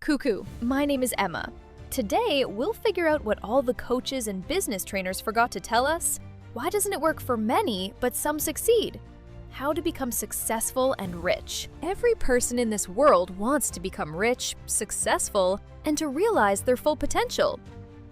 Cuckoo, my name is Emma. Today, we'll figure out what all the coaches and business trainers forgot to tell us, why doesn't it work for many, but some succeed, how to become successful and rich. Every person in this world wants to become rich, successful, and to realize their full potential.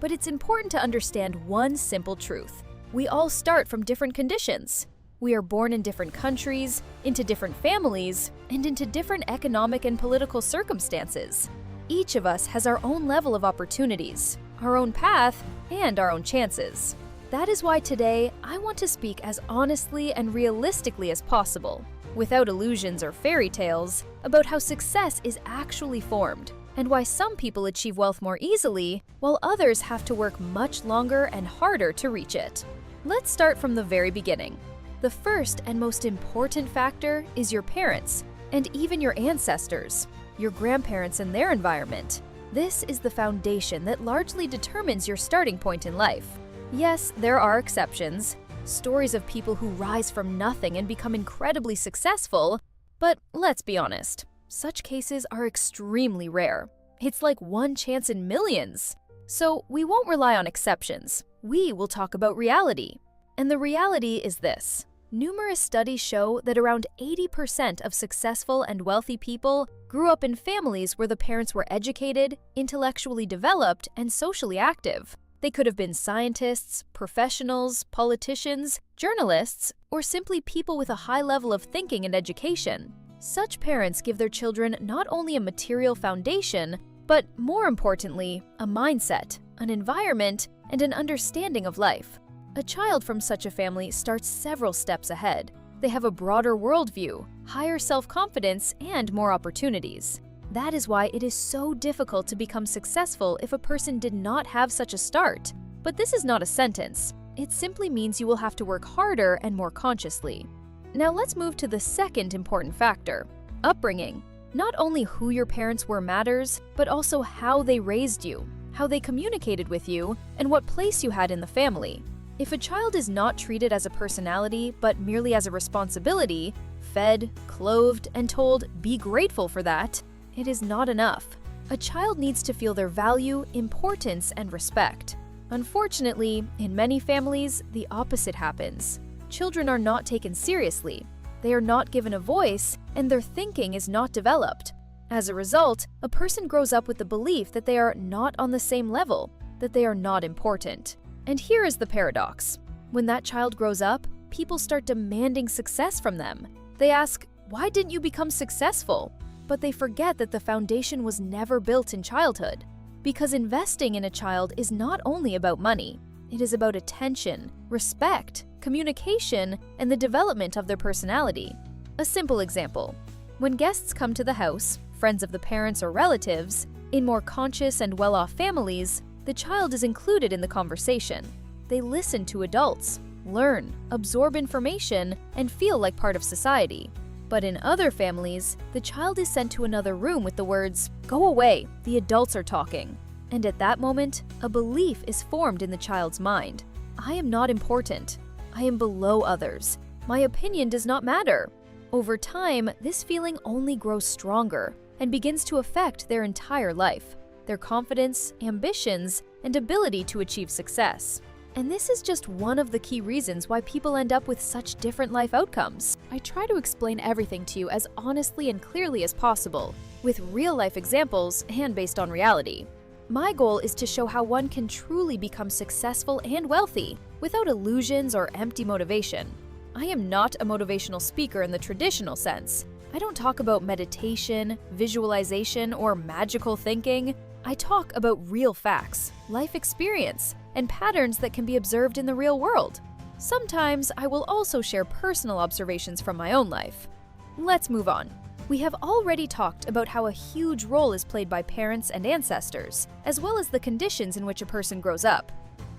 But it's important to understand one simple truth. We all start from different conditions. We are born in different countries, into different families, and into different economic and political circumstances. Each of us has our own level of opportunities, our own path, and our own chances. That is why today, I want to speak as honestly and realistically as possible, without illusions or fairy tales, about how success is actually formed, and why some people achieve wealth more easily, while others have to work much longer and harder to reach it. Let's start from the very beginning. The first and most important factor is your parents, and even your ancestors, your grandparents and their environment. This is the foundation that largely determines your starting point in life. Yes, there are exceptions, stories of people who rise from nothing and become incredibly successful, but let's be honest, such cases are extremely rare. It's like one chance in millions. So we won't rely on exceptions. We will talk about reality. And the reality is this. Numerous studies show that around 80% of successful and wealthy people grew up in families where the parents were educated, intellectually developed, and socially active. They could have been scientists, professionals, politicians, journalists, or simply people with a high level of thinking and education. Such parents give their children not only a material foundation, but more importantly, a mindset, an environment, and an understanding of life. A child from such a family starts several steps ahead. They have a broader worldview, higher self-confidence, and more opportunities. That is why it is so difficult to become successful if a person did not have such a start. But this is not a sentence. It simply means you will have to work harder and more consciously. Now let's move to the second important factor, upbringing. Not only who your parents were matters, but also how they raised you, how they communicated with you, and what place you had in the family. If a child is not treated as a personality, but merely as a responsibility, fed, clothed, and told, "Be grateful for that," it is not enough. A child needs to feel their value, importance, and respect. Unfortunately, in many families, the opposite happens. Children are not taken seriously. They are not given a voice, and their thinking is not developed. As a result, a person grows up with the belief that they are not on the same level, that they are not important. And here is the paradox. When that child grows up, people start demanding success from them. They ask, "Why didn't you become successful?" But they forget that the foundation was never built in childhood. Because investing in a child is not only about money. It is about attention, respect, communication, and the development of their personality. A simple example. When guests come to the house, friends of the parents or relatives, in more conscious and well-off families, the child is included in the conversation. They listen to adults, learn, absorb information, and feel like part of society. But in other families, the child is sent to another room with the words, "Go away, the adults are talking." And at that moment, a belief is formed in the child's mind. I am not important. I am below others. My opinion does not matter. Over time, this feeling only grows stronger and begins to affect their entire life, their confidence, ambitions, and ability to achieve success. And this is just one of the key reasons why people end up with such different life outcomes. I try to explain everything to you as honestly and clearly as possible, with real-life examples and based on reality. My goal is to show how one can truly become successful and wealthy, without illusions or empty motivation. I am not a motivational speaker in the traditional sense. I don't talk about meditation, visualization, or magical thinking. I talk about real facts, life experience, and patterns that can be observed in the real world. Sometimes I will also share personal observations from my own life. Let's move on. We have already talked about how a huge role is played by parents and ancestors, as well as the conditions in which a person grows up.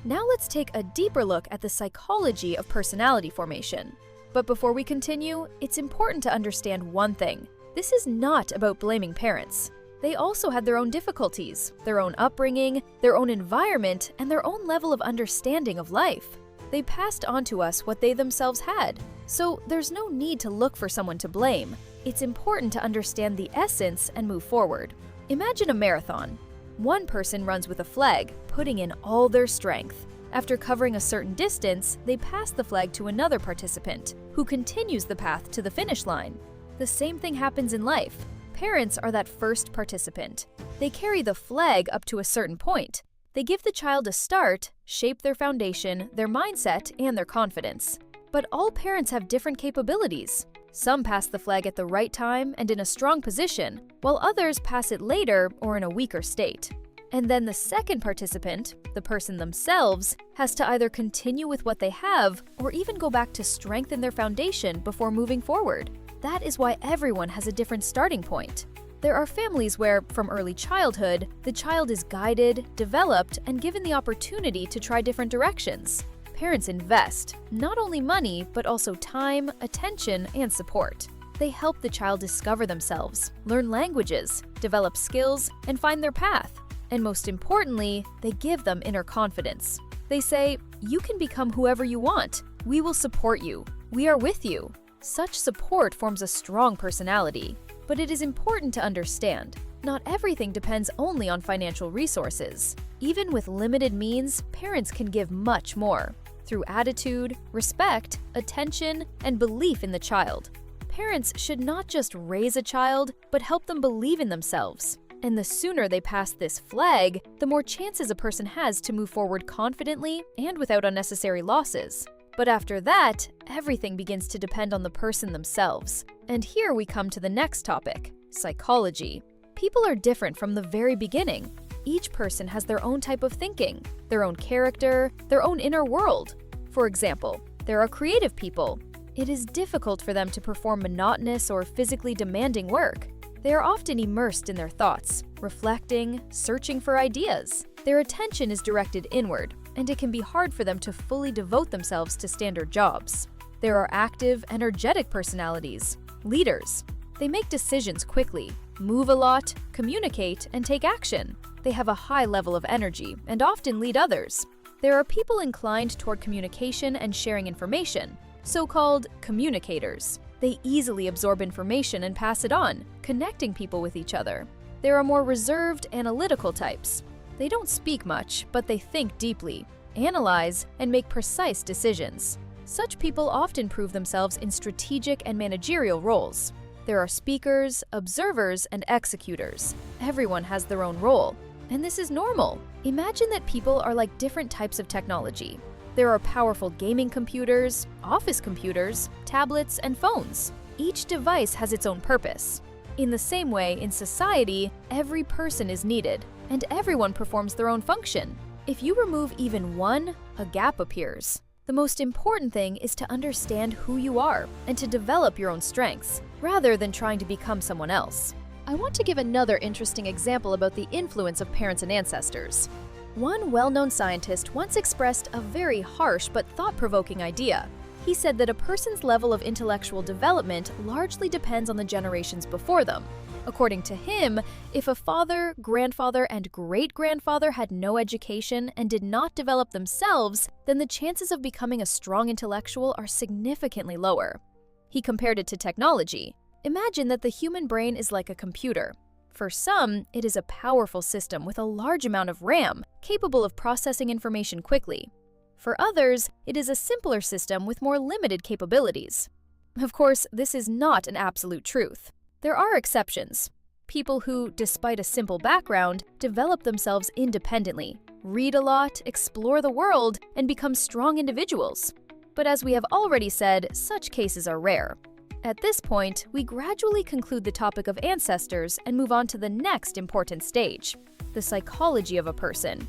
Now let's take a deeper look at the psychology of personality formation. But before we continue, it's important to understand one thing. This is not about blaming parents. They also had their own difficulties, their own upbringing, their own environment, and their own level of understanding of life. They passed on to us what they themselves had. So there's no need to look for someone to blame. It's important to understand the essence and move forward. Imagine a marathon. One person runs with a flag, putting in all their strength. After covering a certain distance, they pass the flag to another participant, who continues the path to the finish line. The same thing happens in life. Parents are that first participant. They carry the flag up to a certain point. They give the child a start, shape their foundation, their mindset, and their confidence. But all parents have different capabilities. Some pass the flag at the right time and in a strong position, while others pass it later or in a weaker state. And then the second participant, the person themselves, has to either continue with what they have or even go back to strengthen their foundation before moving forward. That is why everyone has a different starting point. There are families where, from early childhood, the child is guided, developed, and given the opportunity to try different directions. Parents invest, not only money, but also time, attention, and support. They help the child discover themselves, learn languages, develop skills, and find their path. And most importantly, they give them inner confidence. They say, "You can become whoever you want. We will support you. We are with you." Such support forms a strong personality. But it is important to understand, not everything depends only on financial resources. Even with limited means, parents can give much more, through attitude, respect, attention, and belief in the child. Parents should not just raise a child, but help them believe in themselves. And the sooner they pass this flag, the more chances a person has to move forward confidently and without unnecessary losses. But after that, everything begins to depend on the person themselves. And here we come to the next topic, psychology. People are different from the very beginning. Each person has their own type of thinking, their own character, their own inner world. For example, there are creative people. It is difficult for them to perform monotonous or physically demanding work. They are often immersed in their thoughts, reflecting, searching for ideas. Their attention is directed inward, and it can be hard for them to fully devote themselves to standard jobs. There are active, energetic personalities, leaders. They make decisions quickly, move a lot, communicate, and take action. They have a high level of energy and often lead others. There are people inclined toward communication and sharing information, so-called communicators. They easily absorb information and pass it on, connecting people with each other. There are more reserved, analytical types. They don't speak much, but they think deeply, analyze, and make precise decisions. Such people often prove themselves in strategic and managerial roles. There are speakers, observers, and executors. Everyone has their own role, and this is normal. Imagine that people are like different types of technology. There are powerful gaming computers, office computers, tablets, and phones. Each device has its own purpose. In the same way, in society, every person is needed, and everyone performs their own function. If you remove even one, a gap appears. The most important thing is to understand who you are and to develop your own strengths, rather than trying to become someone else. I want to give another interesting example about the influence of parents and ancestors. One well-known scientist once expressed a very harsh but thought-provoking idea. He said that a person's level of intellectual development largely depends on the generations before them. According to him, if a father, grandfather, and great-grandfather had no education and did not develop themselves, then the chances of becoming a strong intellectual are significantly lower. He compared it to technology. Imagine that the human brain is like a computer. For some, it is a powerful system with a large amount of RAM, capable of processing information quickly. For others, it is a simpler system with more limited capabilities. Of course, this is not an absolute truth. There are exceptions. People who, despite a simple background, develop themselves independently, read a lot, explore the world, and become strong individuals. But as we have already said, such cases are rare. At this point, we gradually conclude the topic of ancestors and move on to the next important stage, the psychology of a person.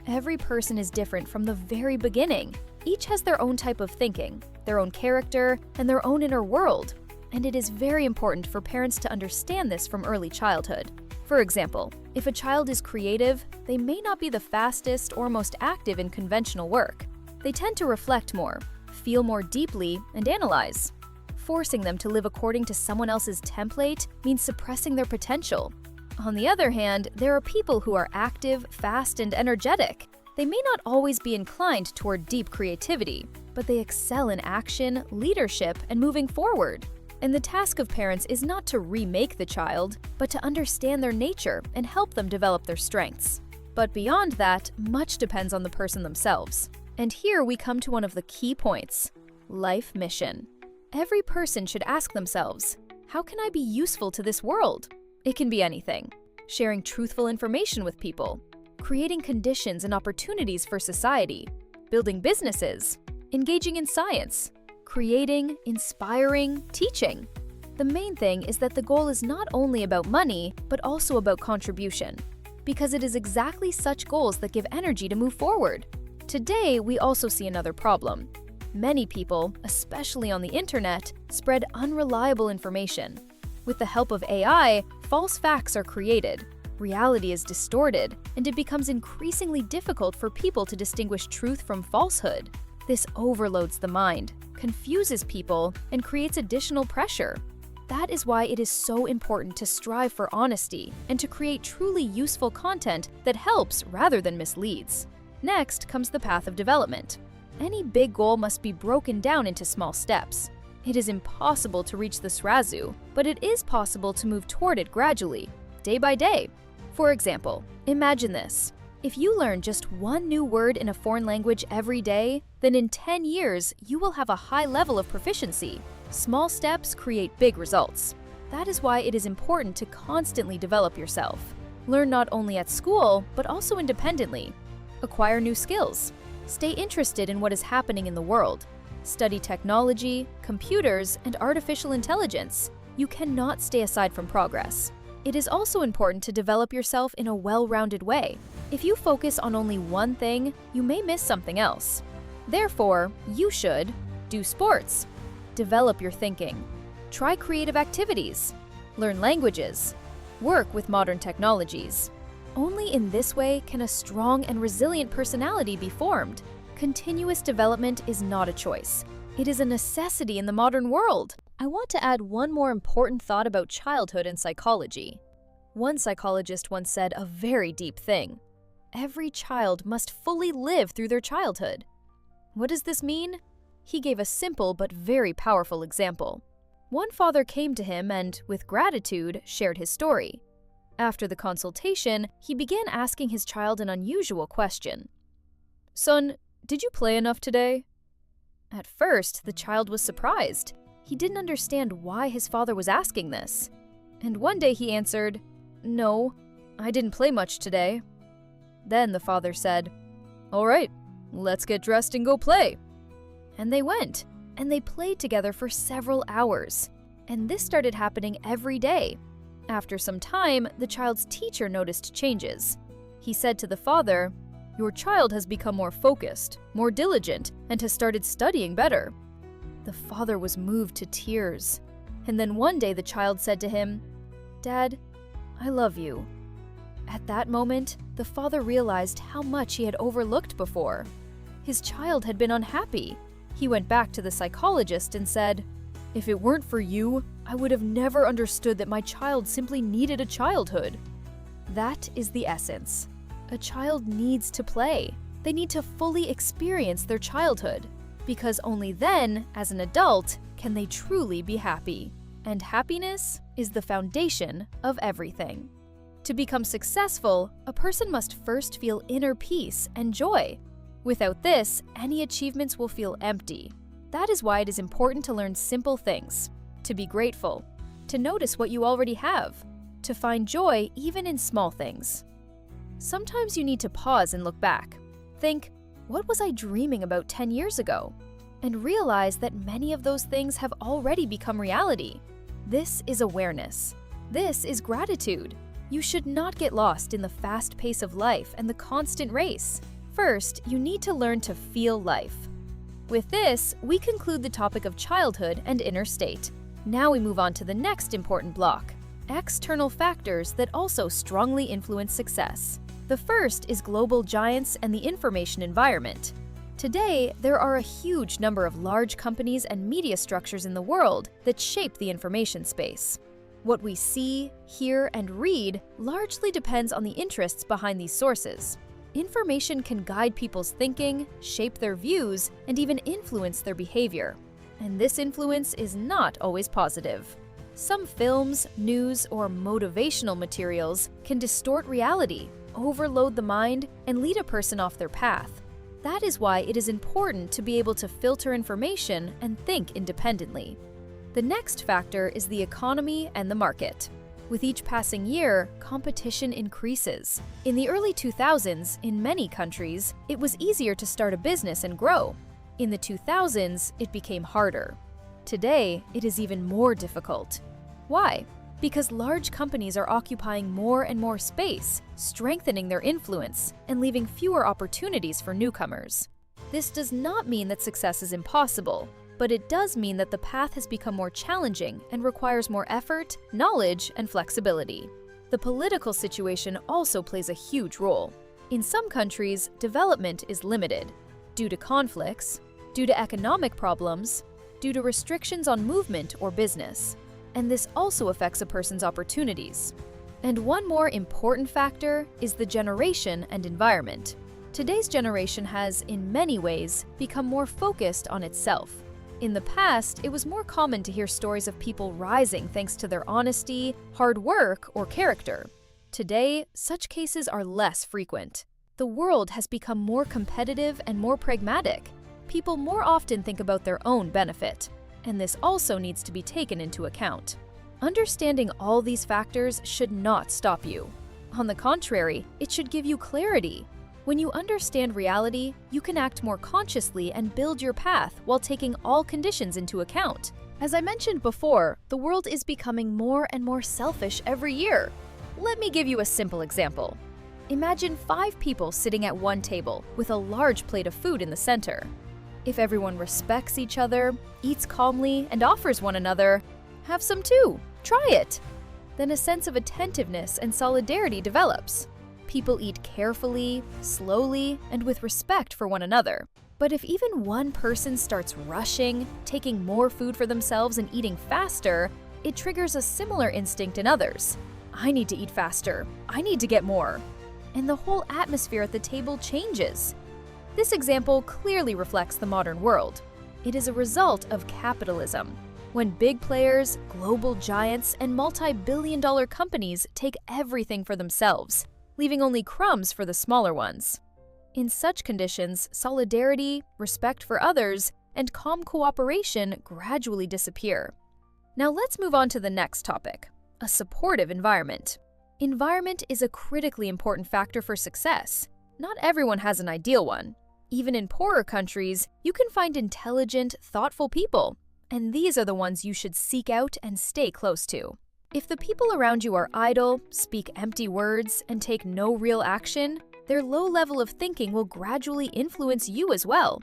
Every person is different from the very beginning. Each has their own type of thinking, their own character, and their own inner world. And it is very important for parents to understand this from early childhood. For example, if a child is creative, they may not be the fastest or most active in conventional work. They tend to reflect more, feel more deeply, and analyze. Forcing them to live according to someone else's template means suppressing their potential. On the other hand, there are people who are active, fast, and energetic. They may not always be inclined toward deep creativity, but they excel in action, leadership, and moving forward. And the task of parents is not to remake the child, but to understand their nature and help them develop their strengths. But beyond that, much depends on the person themselves. And here we come to one of the key points: life mission. Every person should ask themselves, how can I be useful to this world? It can be anything. Sharing truthful information with people, creating conditions and opportunities for society, building businesses, engaging in science, creating, inspiring, teaching. The main thing is that the goal is not only about money, but also about contribution, because it is exactly such goals that give energy to move forward. Today, we also see another problem. Many people, especially on the internet, spread unreliable information. With the help of AI, false facts are created, reality is distorted, and it becomes increasingly difficult for people to distinguish truth from falsehood. This overloads the mind, confuses people, and creates additional pressure. That is why it is so important to strive for honesty and to create truly useful content that helps rather than misleads. Next comes the path of development. Any big goal must be broken down into small steps. It is impossible to reach the SRASU, but it is possible to move toward it gradually, day by day. For example, imagine this. If you learn just one new word in a foreign language every day, then in 10 years, you will have a high level of proficiency. Small steps create big results. That is why it is important to constantly develop yourself. Learn not only at school, but also independently. Acquire new skills. Stay interested in what is happening in the world. Study technology, computers, and artificial intelligence. You cannot stay aside from progress. It is also important to develop yourself in a well-rounded way. If you focus on only one thing, you may miss something else. Therefore, you should do sports, develop your thinking, try creative activities, learn languages, work with modern technologies. Only in this way can a strong and resilient personality be formed. Continuous development is not a choice. It is a necessity in the modern world. I want to add one more important thought about childhood and psychology. One psychologist once said a very deep thing. Every child must fully live through their childhood. What does this mean? He gave a simple but very powerful example. One father came to him and, with gratitude, shared his story. After the consultation, he began asking his child an unusual question. "Son, did you play enough today?" At first, the child was surprised. He didn't understand why his father was asking this. And one day he answered, "No, I didn't play much today." Then the father said, "All right, let's get dressed and go play." And they went, and they played together for several hours. And this started happening every day. After some time, the child's teacher noticed changes. He said to the father, "Your child has become more focused, more diligent, and has started studying better." The father was moved to tears. And then one day the child said to him, "Dad, I love you." At that moment, the father realized how much he had overlooked before. His child had been unhappy. He went back to the psychologist and said, "If it weren't for you, I would have never understood that my child simply needed a childhood." That is the essence. A child needs to play. They need to fully experience their childhood, because only then, as an adult, can they truly be happy. And happiness is the foundation of everything. To become successful, a person must first feel inner peace and joy. Without this, any achievements will feel empty. That is why it is important to learn simple things, to be grateful, to notice what you already have, to find joy even in small things. Sometimes you need to pause and look back. Think, what was I dreaming about 10 years ago? And realize that many of those things have already become reality. This is awareness. This is gratitude. You should not get lost in the fast pace of life and the constant race. First, you need to learn to feel life. With this, we conclude the topic of childhood and inner state. Now we move on to the next important block: external factors that also strongly influence success. The first is global giants and the information environment. Today, there are a huge number of large companies and media structures in the world that shape the information space. What we see, hear, and read largely depends on the interests behind these sources. Information can guide people's thinking, shape their views, and even influence their behavior. and this influence is not always positive. Some films, news, or motivational materials can distort reality, overload the mind, and lead a person off their path. That is why it is important to be able to filter information and think independently. The next factor is the economy and the market. With each passing year, competition increases. In the early 2000s, in many countries, it was easier to start a business and grow. In the 2000s, it became harder. Today, it is even more difficult. Why? Because large companies are occupying more and more space, strengthening their influence, and leaving fewer opportunities for newcomers. This does not mean that success is impossible, but it does mean that the path has become more challenging and requires more effort, knowledge, and flexibility. The political situation also plays a huge role. In some countries, development is limited due to conflicts, due to economic problems, due to restrictions on movement or business. And this also affects a person's opportunities. And one more important factor is the generation and environment. Today's generation has, in many ways, become more focused on itself. In the past, it was more common to hear stories of people rising thanks to their honesty, hard work, or character. Today, such cases are less frequent. The world has become more competitive and more pragmatic. People more often think about their own benefit, and this also needs to be taken into account. Understanding all these factors should not stop you. On the contrary, it should give you clarity. When you understand reality, you can act more consciously and build your path while taking all conditions into account. As I mentioned before, the world is becoming more and more selfish every year. Let me give you a simple example. Imagine 5 people sitting at one table with a large plate of food in the center. If everyone respects each other, eats calmly, and offers one another, "Have some too, try it," then a sense of attentiveness and solidarity develops. People eat carefully, slowly, and with respect for one another. But if even one person starts rushing, taking more food for themselves and eating faster, it triggers a similar instinct in others. I need to eat faster. I need to get more. And the whole atmosphere at the table changes. This example clearly reflects the modern world. It is a result of capitalism, when big players, global giants, and multi-billion-dollar companies take everything for themselves, leaving only crumbs for the smaller ones. In such conditions, solidarity, respect for others, and calm cooperation gradually disappear. Now let's move on to the next topic, a supportive environment. Environment is a critically important factor for success. Not everyone has an ideal one. Even in poorer countries, you can find intelligent, thoughtful people, and these are the ones you should seek out and stay close to. If the people around you are idle, speak empty words, and take no real action, their low level of thinking will gradually influence you as well.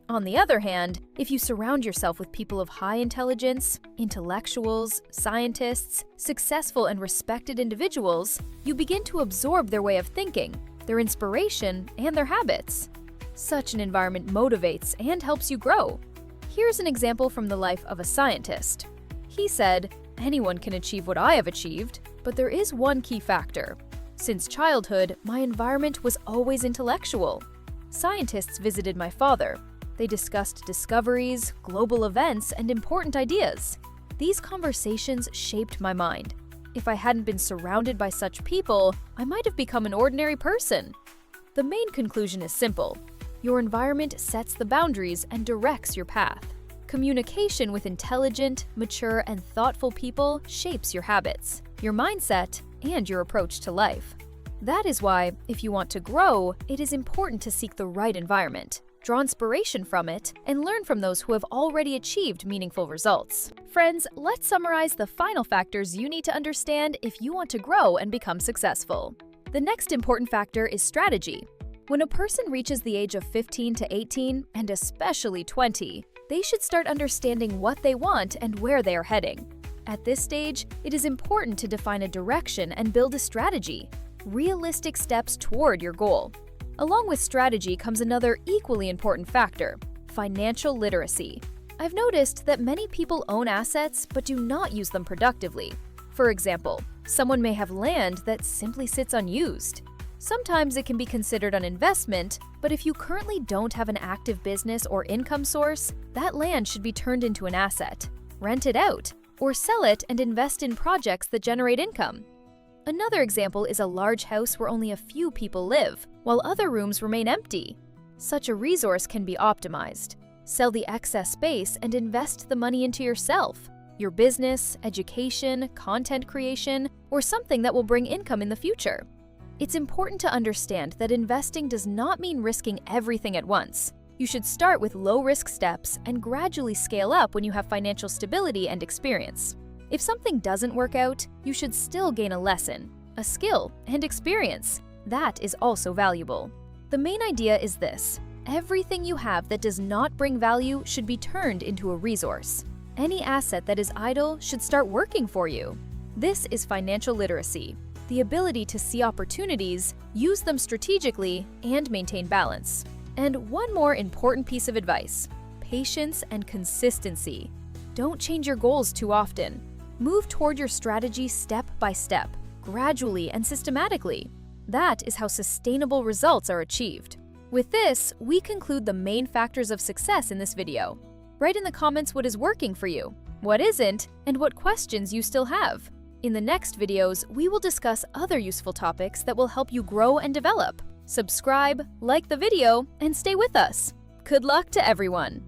On the other hand, if you surround yourself with people of high intelligence, intellectuals, scientists, successful and respected individuals, you begin to absorb their way of thinking, their inspiration, and their habits. Such an environment motivates and helps you grow. Here's an example from the life of a scientist. He said, "Anyone can achieve what I have achieved, but there is one key factor. Since childhood, my environment was always intellectual. Scientists visited my father. They discussed discoveries, global events, and important ideas. These conversations shaped my mind. If I hadn't been surrounded by such people, I might have become an ordinary person." The main conclusion is simple. Your environment sets the boundaries and directs your path. Communication with intelligent, mature, and thoughtful people shapes your habits, your mindset, and your approach to life. That is why, if you want to grow, it is important to seek the right environment, draw inspiration from it, and learn from those who have already achieved meaningful results. Friends, let's summarize the final factors you need to understand if you want to grow and become successful. The next important factor is strategy. When a person reaches the age of 15 to 18, and especially 20, they should start understanding what they want and where they are heading. At this stage, it is important to define a direction and build a strategy, realistic steps toward your goal. Along with strategy comes another equally important factor, financial literacy. I've noticed that many people own assets but do not use them productively. For example, someone may have land that simply sits unused. Sometimes it can be considered an investment, but if you currently don't have an active business or income source, that land should be turned into an asset, rent it out, or sell it and invest in projects that generate income. Another example is a large house where only a few people live, while other rooms remain empty. Such a resource can be optimized. Sell the excess space and invest the money into yourself, your business, education, content creation, or something that will bring income in the future. It's important to understand that investing does not mean risking everything at once. You should start with low-risk steps and gradually scale up when you have financial stability and experience. If something doesn't work out, you should still gain a lesson, a skill, and experience. That is also valuable. The main idea is this: everything you have that does not bring value should be turned into a resource. Any asset that is idle should start working for you. This is financial literacy, the ability to see opportunities, use them strategically, and maintain balance. And one more important piece of advice: patience and consistency. Don't change your goals too often. Move toward your strategy step by step, gradually and systematically. That is how sustainable results are achieved. With this, we conclude the main factors of success in this video. Write in the comments what is working for you, what isn't, and what questions you still have. In the next videos, we will discuss other useful topics that will help you grow and develop. Subscribe, like the video, and stay with us. Good luck to everyone!